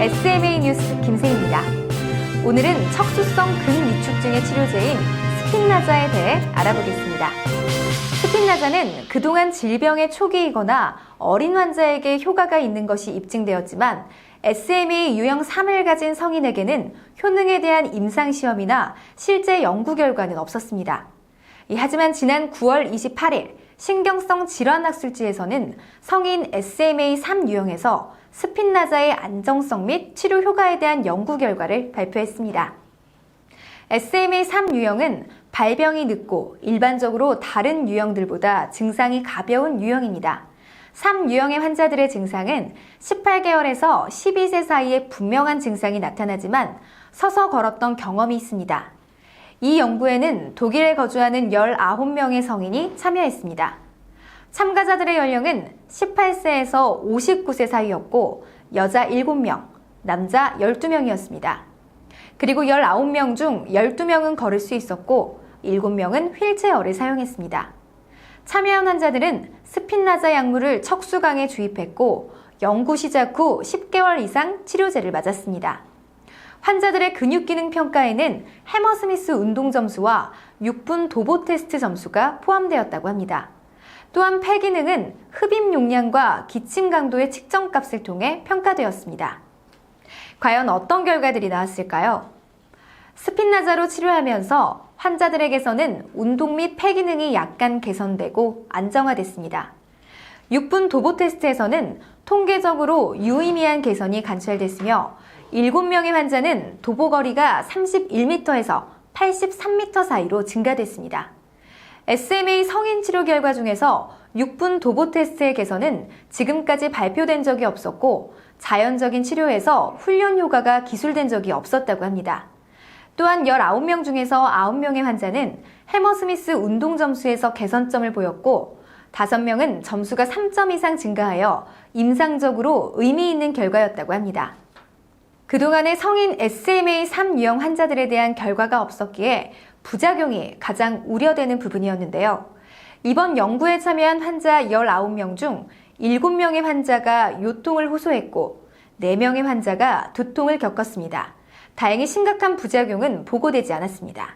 SMA 뉴스 김세희입니다. 오늘은 척수성 근위축증의 치료제인 스핀라자에 대해 알아보겠습니다. 스핀라자는 그동안 질병의 초기이거나 어린 환자에게 효과가 있는 것이 입증되었지만 SMA 유형 3을 가진 성인에게는 효능에 대한 임상시험이나 실제 연구 결과는 없었습니다. 하지만 지난 9월 28일 신경성 질환학술지에서는 성인 SMA 3 유형에서 스핀라자의 안정성 및 치료 효과에 대한 연구 결과를 발표했습니다. SMA 3 유형은 발병이 늦고 일반적으로 다른 유형들보다 증상이 가벼운 유형입니다. 3 유형의 환자들의 증상은 18개월에서 12세 사이에 분명한 증상이 나타나지만 서서 걸었던 경험이 있습니다. 이 연구에는 독일에 거주하는 19명의 성인이 참여했습니다. 참가자들의 연령은 18세에서 59세 사이였고 여자 7명, 남자 12명이었습니다. 그리고 19명 중 12명은 걸을 수 있었고 7명은 휠체어를 사용했습니다. 참여한 환자들은 스핀라자 약물을 척수강에 주입했고 연구 시작 후 10개월 이상 치료제를 맞았습니다. 환자들의 근육기능 평가에는 해머스미스 운동 점수와 6분 도보 테스트 점수가 포함되었다고 합니다. 또한 폐기능은 흡입 용량과 기침 강도의 측정값을 통해 평가되었습니다. 과연 어떤 결과들이 나왔을까요? 스핀라자로 치료하면서 환자들에게서는 운동 및 폐기능이 약간 개선되고 안정화됐습니다. 6분 도보 테스트에서는 통계적으로 유의미한 개선이 관찰됐으며 7명의 환자는 도보 거리가 31m에서 83m 사이로 증가됐습니다. SMA 성인 치료 결과 중에서 6분 도보 테스트의 개선은 지금까지 발표된 적이 없었고 자연적인 치료에서 훈련 효과가 기술된 적이 없었다고 합니다. 또한 19명 중에서 9명의 환자는 해머스미스 운동 점수에서 개선점을 보였고 5명은 점수가 3점 이상 증가하여 임상적으로 의미 있는 결과였다고 합니다. 그동안의 성인 SMA 3 유형 환자들에 대한 결과가 없었기에 부작용이 가장 우려되는 부분이었는데요. 이번 연구에 참여한 환자 19명 중 7명의 환자가 요통을 호소했고 4명의 환자가 두통을 겪었습니다. 다행히 심각한 부작용은 보고되지 않았습니다.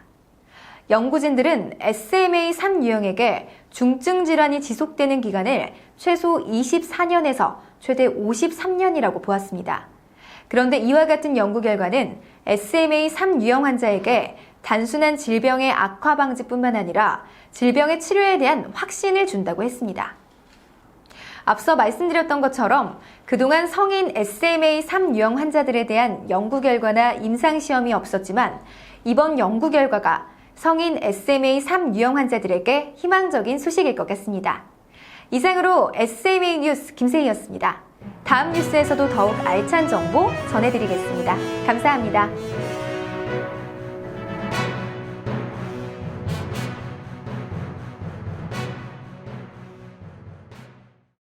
연구진들은 SMA 3 유형에게 중증 질환이 지속되는 기간을 최소 24년에서 최대 53년이라고 보았습니다. 그런데 이와 같은 연구 결과는 SMA 3 유형 환자에게 단순한 질병의 악화 방지뿐만 아니라 질병의 치료에 대한 확신을 준다고 했습니다. 앞서 말씀드렸던 것처럼 그동안 성인 SMA 3 유형 환자들에 대한 연구 결과나 임상시험이 없었지만 이번 연구 결과가 성인 SMA 3 유형 환자들에게 희망적인 소식일 것 같습니다. 이상으로 SMA 뉴스 김세희였습니다. 다음 뉴스에서도 더욱 알찬 정보 전해드리겠습니다. 감사합니다.